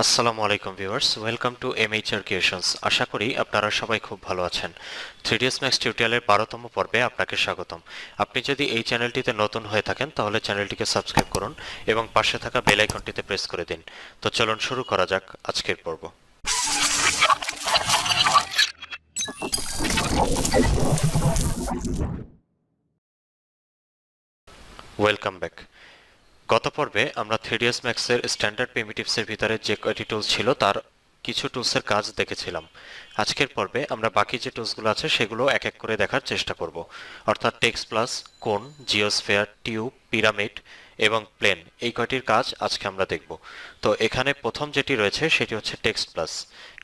আসসালামু আলাইকুম viewers, welcome to এমএইচআর creations. আশা করি আপনারা সবাই খুব ভালো আছেন। 3ds ম্যাক্স টিউটোরিয়ালের 12তম পর্বে আপনাকে স্বাগতম। আপনি যদি এই চ্যানেলটিতে নতুন হয়ে থাকেন তাহলে চ্যানেলটিকে সাবস্ক্রাইব করুন এবং পাশে থাকা বেল আইকনটিতে প্রেস করে দিন। তো চলুন শুরু করা যাক আজকের পর্ব। Welcome back. গত পর্বে আমরা 3ds ম্যাক্সের স্ট্যান্ডার্ড প্রিমিটিভসের ভিতরে যে কয়টি টুলস ছিল তার কিছু টুলসের কাজ দেখেছিলাম। আজকের পর্বে আমরা বাকি যে টুলসগুলো আছে সেগুলো এক এক করে দেখার চেষ্টা করব, অর্থাৎ টেক্সট প্লাস, কোন, জিওস্ফিয়ার, টিউব, পিরামিড এবং প্লেন, এই কয়টির কাজ আজকে আমরা দেখব। তো এখানে প্রথম যেটি রয়েছে সেটি হচ্ছে টেক্সট প্লাস।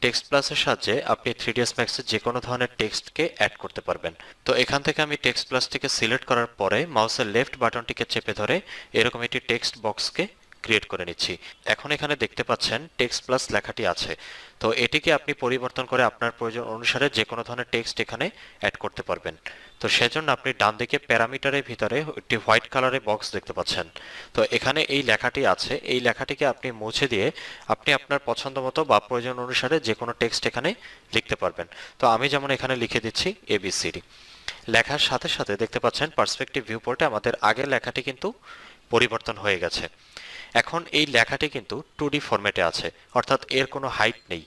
টেক্সট প্লাসের সাহায্যে আপনি 3ds ম্যাক্সে যে কোনো ধরনের টেক্সটকে অ্যাড করতে পারবেন। তো এখান থেকে আমি টেক্সট প্লাসটিকে সিলেক্ট করার পরে মাউসের লেফট বাটনটিকে চেপে ধরে এরকম একটি টেক্সট বক্সকে ক্রিয়েট করে নিচ্ছি। এখন এখানে দেখতে পাচ্ছেন টেক্সট প্লাস লেখাটি আছে। তো এটিকে আপনি পরিবর্তন করে আপনার প্রয়োজন অনুসারে যে কোনো ধরনের টেক্সট এখানে অ্যাড করতে পারবেন। তো সেজন্য আপনি ডান দিকে প্যারামিটারের ভিতরে একটি হোয়াইট কালারের বক্স দেখতে পাচ্ছেন। তো এখানে এই লেখাটি আছে, এই লেখাটিকে আপনি মুছে দিয়ে আপনি আপনার পছন্দ মতো বা প্রয়োজন অনুসারে যে কোনো টেক্সট এখানে লিখতে পারবেন। তো আমি যেমন এখানে লিখে দিচ্ছি এবিসিডি। লেখার সাথে সাথে দেখতে পাচ্ছেন পার্সপেক্টিভ ভিউপোর্টে আমাদের আগের লেখাটি কিন্তু পরিবর্তন হয়ে গেছে। এখন এই লেখাটি কিন্তু 2D ফরম্যাটে আছে, অর্থাৎ এর কোনো হাইট নেই,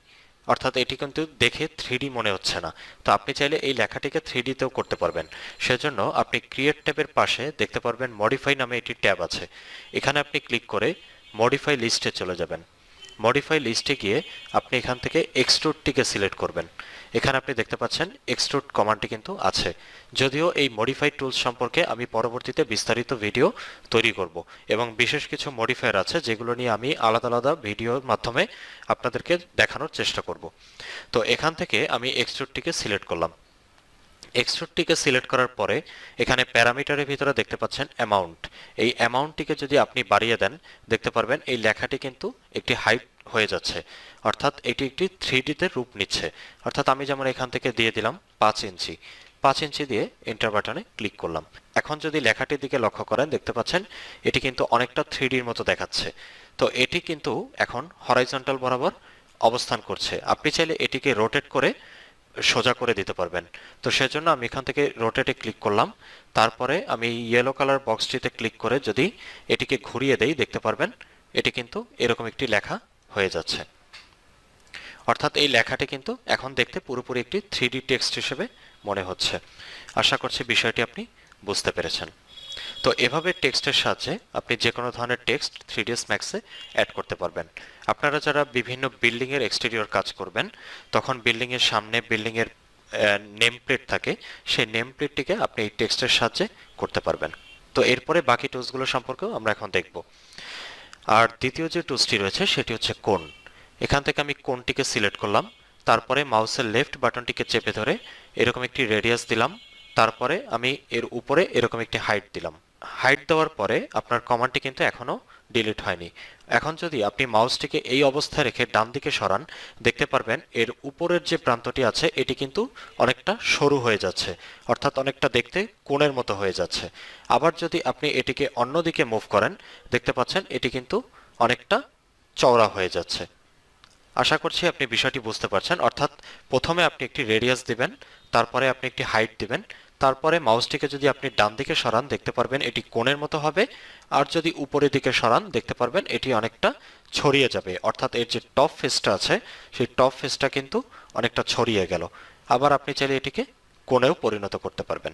অর্থাৎ এটি কিন্তু দেখে 3D মনে হচ্ছে না। তো আপনি চাইলে এই লেখাটিকে 3D তেও করতে পারবেন। সেজন্য আপনি ক্রিয়েট ট্যাবের পাশে দেখতে পারবেন মডিফাই নামে একটি ট্যাব আছে। এখানে আপনি ক্লিক করে মডিফাই লিস্টে চলে যাবেন। মডিফাই লিস্টে গিয়ে আপনি এখান থেকে এক্সট্রুডটিকে সিলেক্ট করবেন। এখানে আপনি দেখতে পাচ্ছেন এক্সট্রুড কমান্ডটি কিন্তু আছে। যদিও এই মডিফাই টুলস সম্পর্কে আমি পরবর্তীতে বিস্তারিত ভিডিও তৈরি করব এবং বিশেষ কিছু মডিফায়ার আছে যেগুলো নিয়ে আমি আলাদা আলাদা ভিডিওর মাধ্যমে আপনাদেরকে দেখানোর চেষ্টা করব। তো এখান থেকে আমি এক্সট্রুডটিকে সিলেক্ট করলাম। এক্সট্রুডটিকে সিলেক্ট করার পরে এখানে প্যারামিটারের ভিতরে দেখতে পাচ্ছেন অ্যামাউন্ট। এই অ্যামাউন্টটিকে যদি আপনি বাড়িয়ে দেন দেখতে পারবেন এই লেখাটি কিন্তু একটি হাইট হয়ে যাচ্ছে, অর্থাৎ এটি একটি 3D-তে রূপ নিচ্ছে। অর্থাৎ আমি যেমন এখান থেকে দিয়ে দিলাম 5 ইঞ্চি, 5 ইঞ্চি দিয়ে এন্টার বাটনে ক্লিক করলাম। এখন যদি লেখাটির দিকে লক্ষ্য করেন দেখতে পাচ্ছেন এটি কিন্তু অনেকটা 3Dর মতো দেখাচ্ছে। তো এটি কিন্তু এখন হরাইজন্টাল বরাবর অবস্থান করছে। আপনি চাইলে এটিকে রোটেট করে সোজা করে দিতে পারবেন। তো সেজন্য আমি এখান থেকে রোটেটে ক্লিক করলাম। তারপরে আমি ইয়েলো কালার বক্সটিতে ক্লিক করে যদি এটিকে ঘুরিয়ে দেই দেখতে পারবেন এটি কিন্তু এরকম একটি লেখা হয়ে যাচ্ছে। অর্থাৎ এই লেখাটি কিন্তু এখন দেখতে পুরোপুরি একটি 3D টেক্সট হিসেবে মনে হচ্ছে। আশা করছি বিষয়টি আপনি বুঝতে পেরেছেন। তো এভাবে টেক্সটের সাহায্যে আপনি যে কোনো ধরনের টেক্সট 3ds ম্যাক্সে অ্যাড করতে পারবেন। আপনারা যারা বিভিন্ন বিল্ডিংয়ের এক্সটেরিয়র কাজ করবেন তখন বিল্ডিংয়ের সামনে বিল্ডিংয়ের নেম প্লেট থাকে, সেই নেম প্লেটটিকে আপনি এই টেক্সটের সাহায্যে করতে পারবেন। তো এরপরে বাকি টুলসগুলো সম্পর্কেও আমরা এখন দেখব। আর দ্বিতীয় যে টুলসটি রয়েছে সেটি হচ্ছে কোণ। এখান থেকে আমি কোণটিকে সিলেক্ট করলাম। তারপরে মাউসের লেফট বাটনটিকে চেপে ধরে এরকম একটি রেডিয়াস দিলাম। তারপরে আমি এর উপরে এরকম একটি হাইট দিলাম। হাইট দেওয়ার পরে আপনার কমান্ডটি কিন্তু এখনো ডিলিট হয়নি। এখন যদি আপনি মাউসটিকে এই অবস্থায় রেখে ডান দিকে সরান দেখতে পারবেন এর উপরের যে প্রান্তটি আছে এটি কিন্তু অনেকটা সরু হয়ে যাচ্ছে, অর্থাৎ অনেকটা দেখতে কোণের মতো হয়ে যাচ্ছে। আবার যদি আপনি এটিকে অন্যদিকে মুভ করেন দেখতে পাচ্ছেন এটি কিন্তু অনেকটা চওড়া হয়ে যাচ্ছে। আশা করছি আপনি বিষয়টি বুঝতে পারছেন। অর্থাৎ প্রথমে আপনি একটি রেডিয়াস দিবেন, তারপরে আপনি একটি হাইট দিবেন, তারপরে মাউসটিকে যদি আপনি ডান দিকে সরান দেখতে পারবেন এটি কোণের মতো হবে। আর যদি উপরের দিকে সরান দেখতে পারবেন এটি অনেকটা ছড়িয়ে যাবে, অর্থাৎ এর যে টপ ফেসটা আছে সেই টপ ফেসটা কিন্তু অনেকটা ছড়িয়ে গেল। আবার আপনি চাইলে এটিকে কোণেও পরিণত করতে পারবেন।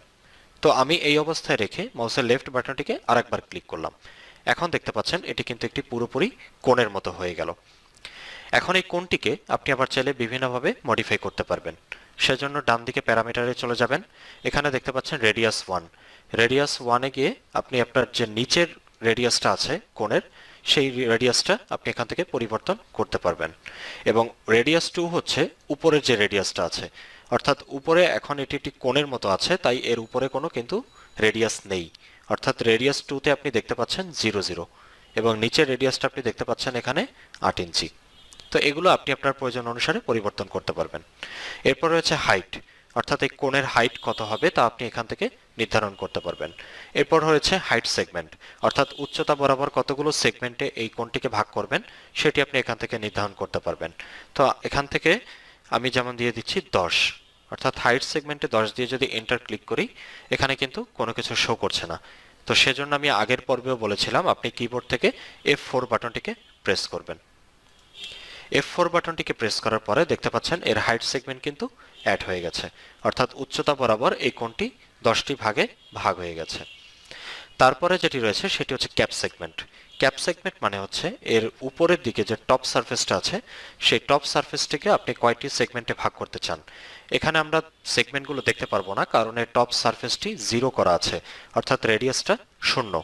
তো আমি এই অবস্থায় রেখে মাউসের লেফট বাটনটিকে আরেকবার ক্লিক করলাম। এখন দেখতে পাচ্ছেন এটি কিন্তু একটি পুরোপুরি কোণের মতো হয়ে গেল। এখন এই কোণটিকে আপনি আবার চাইলে বিভিন্নভাবে মডিফাই করতে পারবেন। সেজন্য ডান দিকে প্যারামিটারে চলে যাবেন। এখানে দেখতে পাচ্ছেন রেডিয়াস 1। রেডিয়াস 1-এ গিয়ে আপনি আপনার যে নিচের রেডিয়াসটা আছে কোণের সেই রেডিয়াসটা আপনি এখান থেকে পরিবর্তন করতে পারবেন। এবং রেডিয়াস 2 হচ্ছে উপরের যে রেডিয়াসটা আছে, অর্থাৎ উপরে এখন এটি একটি কোণের মতো আছে তাই এর উপরে কোনো কিন্তু রেডিয়াস নেই। অর্থাৎ রেডিয়াস 2-তে আপনি দেখতে পাচ্ছেন 0 0 এবং নিচের রেডিয়াসটা আপনি দেখতে পাচ্ছেন এখানে 8 ইঞ্চি। তো এগুলো আপনি আপনার প্রয়োজন অনুসারে পরিবর্তন করতে পারবেন। এরপর রয়েছে হাইট। অর্থাৎ এই কোণের হাইট কত হবে তা আপনি এখান থেকে নির্ধারণ করতে পারবেন। এরপর রয়েছে হাইট সেগমেন্ট, অর্থাৎ উচ্চতা বরাবর কতগুলো সেগমেন্টে এই কোণটিকে ভাগ করবেন সেটি আপনি এখান থেকে নির্ধারণ করতে পারবেন। তো এখান থেকে আমি যেমন দিয়ে দিচ্ছি 10, অর্থাৎ হাইট সেগমেন্টে 10 দিয়ে যদি এন্টার ক্লিক করি এখানে কিন্তু কোনো কিছু শো করছে না। তো সেজন্য আমি আগের পর্বেও বলেছিলাম আপনি কিবোর্ড থেকে F4 বাটনটিকে প্রেস করবেন। F4 বাটনটিকে প্রেস করার পরে দেখতে পাচ্ছেন এর হাইট সেগমেন্ট কিন্তু অ্যাড হয়ে গেছে, অর্থাৎ উচ্চতা বরাবর এই কোণটি 10টি ভাগে ভাগ হয়ে গেছে। তারপরে যেটি রয়েছে সেটি হচ্ছে ক্যাপ সেগমেন্ট। ক্যাপ সেগমেন্ট মানে হচ্ছে এর উপরের দিকে যে টপ সারফেসটা আছে সেই টপ সারফেসটিকে আপনি কয়টি সেগমেন্টে ভাগ করতে চান। এখানে আমরা সেগমেন্টগুলো দেখতে পারবো না কারণ এর টপ সারফেসটি 0 করা আছে, অর্থাৎ রেডিয়াসটা 0।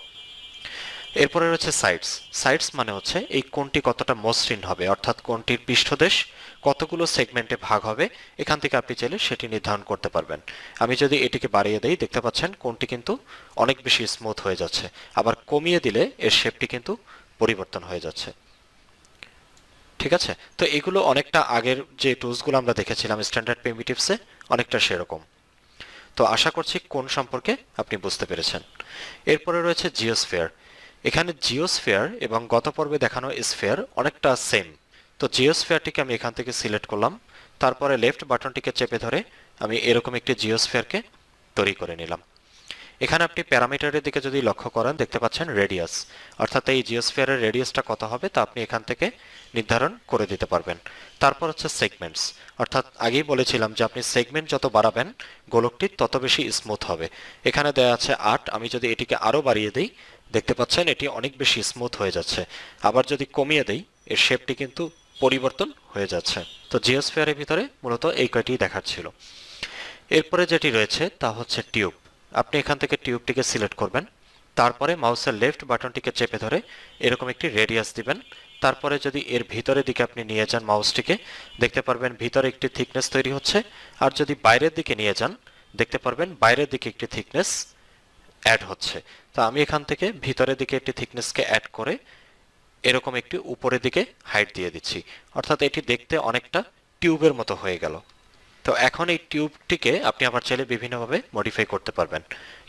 এরপরে রয়েছে সাইডস। সাইডস মানে হচ্ছে এই কোণটি কতটা মসৃণ হবে, অর্থাৎ কোণটির পৃষ্ঠদেশ কতগুলো সেগমেন্টে ভাগ হবে এখান থেকে আপনি চাইলে সেটি নির্ধারণ করতে পারবেন। আমি যদি এটিকে বাড়িয়ে দেই দেখতে পাচ্ছেন কোণটি কিন্তু অনেক বেশি স্মুথ হয়ে যাচ্ছে, আবার কমিয়ে দিলে এর শেপটি কিন্তু পরিবর্তন হয়ে যাচ্ছে। ঠিক আছে, তো এগুলো অনেকটা আগের যে টুলসগুলো আমরা দেখেছিলাম স্ট্যান্ডার্ড প্রিমিটিভসে অনেকটা সেরকম। তো আশা করছি কোণ সম্পর্কে আপনি বুঝতে পেরেছেন। এরপরে রয়েছে জিওস্ফিয়ার। এখানে জিওস্ফিয়ার এবং গত পর্বে দেখানো স্ফিয়ার অনেকটা সেম। তো জিওস্ফিয়ারটিকে আমি এখান থেকে সিলেক্ট করলাম, তারপরে লেফট বাটনটিকে চেপে ধরে আমি এরকম একটি জিওস্ফিয়ারকে তৈরি করে নিলাম। এখানে আপনি প্যারামিটারের দিকে যদি লক্ষ্য করেন দেখতে পাচ্ছেন রেডিয়াস, অর্থাৎ এই জিওস্ফিয়ারের রেডিয়াসটা কত হবে তা আপনি এখান থেকে নির্ধারণ করে দিতে পারবেন। তারপর হচ্ছে সেগমেন্টস, অর্থাৎ আগেই বলেছিলাম যে আপনি সেগমেন্ট যত বাড়াবেন গোলকটি তত বেশি স্মুথ হবে। এখানে দেওয়া আছে 8, আমি যদি এটিকে আরো বাড়িয়ে দিই দেখতে পাচ্ছেন এটি অনেক বেশি স্মুথ হয়ে যাচ্ছে। আবার যদি কমিয়ে দেই এর শেপটি কিন্তু পরিবর্তন হয়ে যাচ্ছে। তো জিওস্ফিয়ারের ভিতরে মূলত এই কয়টি দেখার ছিল। এরপরে যেটি রয়েছে তা হচ্ছে টিউব। আপনি এখান থেকে টিউবটিকে সিলেক্ট করবেন, তারপরে মাউসের লেফট বাটনটিকে চেপে ধরে এরকম একটি রেডিয়াস দিবেন। তারপরে যদি এর ভিতরের দিকে আপনি নিয়ে যান মাউসটিকে দেখতে পারবেন ভিতরে একটি থিকনেস তৈরি হচ্ছে, আর যদি বাইরের দিকে নিয়ে যান দেখতে পারবেন বাইরের দিকে একটি থিকনেস অ্যাড হচ্ছে। তো আমি এখান থেকে ভিতরের দিকে একটি থিকনেসকে অ্যাড করে এরকম একটি উপরের দিকে হাইট দিয়ে দিচ্ছি, অর্থাৎ এটি দেখতে অনেকটা টিউবের মতো হয়ে গেল। তো এখন এই টিউবটিকে আপনি আবার চাইলে বিভিন্নভাবে মডিফাই করতে পারবেন।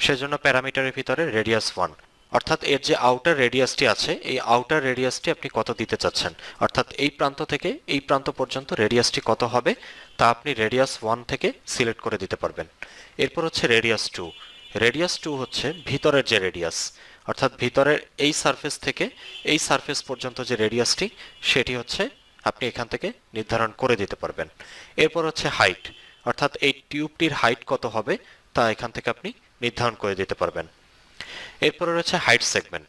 সেজন্য প্যারামিটারের ভিতরে রেডিয়াস 1, অর্থাৎ এর যে আউটার রেডিয়াসটি আছে এই আউটার রেডিয়াসটি আপনি কত দিতে চাচ্ছেন, অর্থাৎ এই প্রান্ত থেকে এই প্রান্ত পর্যন্ত রেডিয়াসটি কত হবে তা আপনি রেডিয়াস 1 থেকে সিলেক্ট করে দিতে পারবেন। এরপর হচ্ছে রেডিয়াস 2। রেডিয়াস 2 হচ্ছে ভিতরের যে রেডিয়াস, অর্থাৎ ভিতরের এই সারফেস থেকে এই সারফেস পর্যন্ত যে রেডিয়াসটি সেটি হচ্ছে আপনি এখান থেকে নির্ধারণ করে দিতে পারবেন। এরপর হচ্ছে হাইট, অর্থাৎ এই টিউবটির হাইট কত হবে তা এখান থেকে আপনি নির্ধারণ করে দিতে পারবেন। এরপরে রয়েছে হাইট সেগমেন্ট।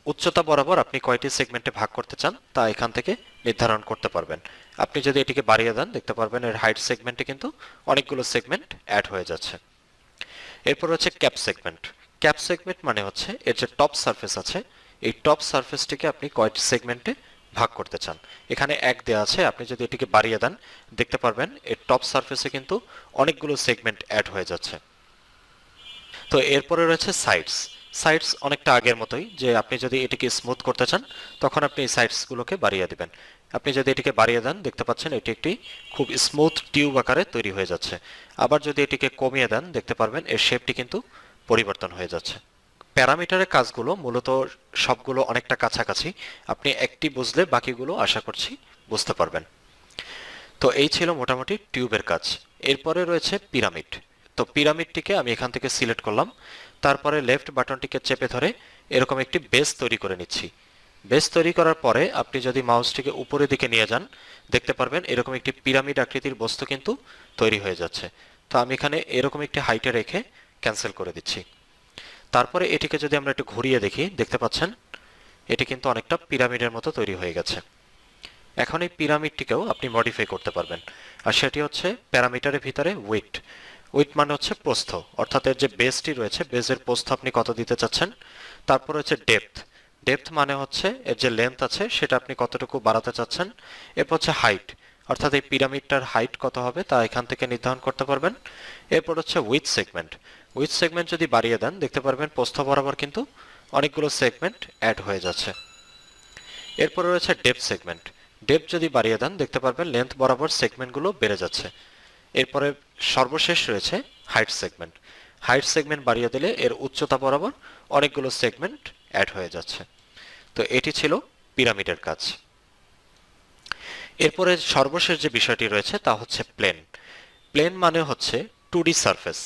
উচ্চতা বরাবর আপনি কয়টি সেগমেন্টে ভাগ করতে চান তা এখান থেকে নির্ধারণ করতে পারবেন। আপনি যদি এটিকে বাড়িয়ে দেন দেখতে পারবেন এর হাইট সেগমেন্টে কিন্তু অনেকগুলো সেগমেন্ট অ্যাড হয়ে যাচ্ছে। এরপর হচ্ছে ক্যাপ সেগমেন্ট। ক্যাপ সেগমেন্ট মানে হচ্ছে এর যে টপ সারফেস আছে এই টপ সারফেসটিকে আপনি কয়টি সেগমেন্টে ভাগ করতে চান। এখানে 1 দেওয়া আছে, আপনি যদি এটিকে বাড়িয়ে দেন দেখতে পারবেন এর টপ সারফেসে কিন্তু অনেকগুলো সেগমেন্ট অ্যাড হয়ে যাচ্ছে। তো এরপরে রয়েছে সাইডস। সাইডস অনেকটা আগের মতোই, যে আপনি যদি এটিকে স্মুথ করতে চান তখন আপনি এই সাইডসগুলোকে বাড়িয়ে দিবেন। আপনি যদি এটিকে বাড়িয়ে দেন দেখতে পাচ্ছেন এটি একটি খুব স্মুথ টিউব আকারে তৈরি হয়ে যাচ্ছে। আবার যদি এটিকে কমিয়ে দেন দেখতে পারবেন এর শেপটি কিন্তু পরিবর্তন হয়ে যাচ্ছে। প্যারামিটারের কাজগুলো মূলত সবগুলো অনেকটা কাছাকাছি, আপনি একটি বুঝলে বাকিগুলো আশা করছি বুঝতে পারবেন। তো এই ছিল মোটামুটি টিউবের কাজ। এরপরে রয়েছে পিরামিড। তো পিরামিডটিকে আমি এখান থেকে সিলেক্ট করলাম, তারপরে লেফট বাটনটিকে চেপে ধরে এরকম একটি বেস তৈরি করে নিচ্ছি। বেস তৈরি করার পরে আপনি যদি মাউসটিকে উপরের দিকে নিয়ে যান দেখতে পারবেন এরকম একটি পিরামিড আকৃতির বস্তু কিন্তু তৈরি হয়ে যাচ্ছে। তো আমি এখানে এরকম একটি হাইটে রেখে ক্যান্সেল করে দিচ্ছি। তারপরে এটিকে যদি আমরা একটু ঘুরিয়ে দেখি দেখতে পাচ্ছেন এটি কিন্তু অনেকটা পিরামিডের মতো তৈরি হয়ে গেছে। এখন এই পিরামিডটিকেও আপনি মডিফাই করতে পারবেন, আর সেটি হচ্ছে প্যারামিটারের ভিতরে উইডথ। উইডথ মানে হচ্ছে প্রস্থ, অর্থাৎ এর যে বেসটি রয়েছে বেসের প্রস্থ আপনি কত দিতে চাচ্ছেন। তারপর হচ্ছে ডেপথ। ডেপথ মানে হচ্ছে এর যে লেন্থ আছে সেটা আপনি কতটুকু বাড়াতে চাচ্ছেন। এরপর হচ্ছে হাইট, অর্থাৎ এই পিরামিডটার হাইট কত হবে তা এখান থেকে নির্ধারণ করতে পারবেন। এরপর হচ্ছে উইডথ সেগমেন্ট। উইডথ সেগমেন্ট যদি বাড়িয়ে দেন দেখতে পারবেন প্রস্থ বরাবর কিন্তু অনেকগুলো সেগমেন্ট অ্যাড হয়ে যাচ্ছে। এরপরে রয়েছে ডেপথ সেগমেন্ট। ডেপথ যদি বাড়িয়ে দেন দেখতে পারবেন লেন্থ বরাবর সেগমেন্টগুলো বেড়ে যাচ্ছে। এরপরে সর্বশেষ রয়েছে হাইট সেগমেন্ট। হাইট সেগমেন্ট বাড়িয়ে দিলে এর উচ্চতা বরাবর অনেকগুলো সেগমেন্ট অ্যাড হয়ে যাচ্ছে। তো এটি ছিল পিরামিডের কাজ। এরপরে সর্বশেষ যে বিষয়টি রয়েছে তা হচ্ছে প্লেন। প্লেন মানে হচ্ছে 2D সারফেস,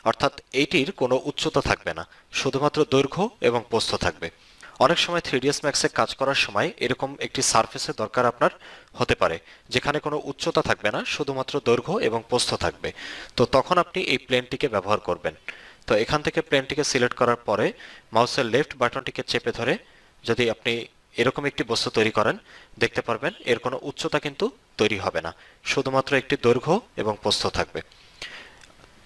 অর্থাৎ এইটির কোনো উচ্চতা থাকবে না, শুধুমাত্র দৈর্ঘ্য এবং প্রস্থ থাকবে। অনেক সময় 3ds ম্যাক্সে কাজ করার সময় এরকম একটি সারফেসের দরকার আপনার হতে পারে, যেখানে কোনো উচ্চতা থাকবে না, শুধুমাত্র দৈর্ঘ্য এবং প্রস্থ থাকবে। তো তখন আপনি এই প্লেনটিকে ব্যবহার করবেন। তো এখান থেকে প্লেনটিকে সিলেক্ট করার পরে মাউসের লেফট বাটনটিকে চেপে ধরে যদি আপনি এরকম একটি বস্তু তৈরি করেন, দেখতে পারবেন এর কোনো উচ্চতা কিন্তু তৈরি হবে না, শুধুমাত্র একটি দৈর্ঘ্য এবং প্রস্থ থাকবে।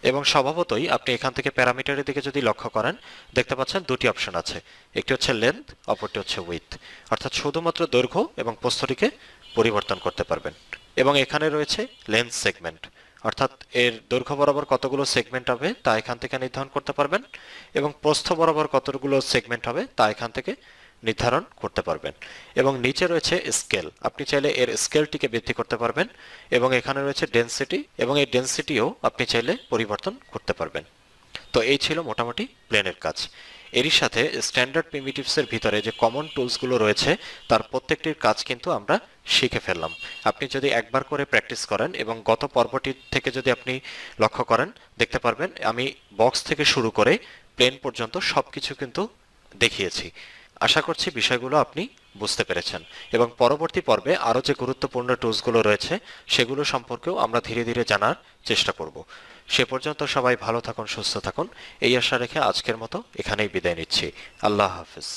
এবং স্বভাবতই আপনি এখান থেকে প্যারামিটারের দিকে যদি লক্ষ্য করেন, দেখতে পাচ্ছেন দুটি অপশন আছে, একটি হচ্ছে লেন্থ, অপরটি হচ্ছে উইথ, অর্থাৎ শুধুমাত্র দৈর্ঘ্য এবং প্রস্থটিকে পরিবর্তন করতে পারবেন। এবং এখানে রয়েছে লেন্থ সেগমেন্ট, অর্থাৎ এর দৈর্ঘ্য বরাবর কতগুলো সেগমেন্ট হবে তা এখান থেকে নির্ধারণ করতে পারবেন, এবং প্রস্থ বরাবর কতগুলো সেগমেন্ট হবে তা এখান থেকে নির্ধারণ করতে পারবেন। এবং নিচে রয়েছে স্কেল, আপনি চাইলে এর স্কেলটিকে বৃদ্ধি করতে পারবেন। এবং এখানে রয়েছে ডেনসিটি, এবং এই ডেনসিটিও আপনি চাইলে পরিবর্তন করতে পারবেন। তো এই ছিল মোটামুটি প্লেনের কাজ। এরই সাথে স্ট্যান্ডার্ড প্রিমিটিভসের ভিতরে যে কমন টুলসগুলো রয়েছে তার প্রত্যেকটির কাজ কিন্তু আমরা শিখে ফেললাম। আপনি যদি একবার করে প্র্যাকটিস করেন এবং গত পর্বটি থেকে যদি আপনি লক্ষ্য করেন, দেখতে পারবেন আমি বক্স থেকে শুরু করে প্লেন পর্যন্ত সবকিছু কিন্তু দেখিয়েছি। আশা করছি বিষয়গুলো আপনি বুঝতে পেরেছেন, এবং পরবর্তী পর্বে আরও যে গুরুত্বপূর্ণ টুলসগুলো রয়েছে সেগুলো সম্পর্কেও আমরা ধীরে ধীরে জানার চেষ্টা করব। সে পর্যন্ত সবাই ভালো থাকুন, সুস্থ থাকুন, এই আশা রেখে আজকের মতো এখানেই বিদায় নিচ্ছি। আল্লাহ হাফিজ।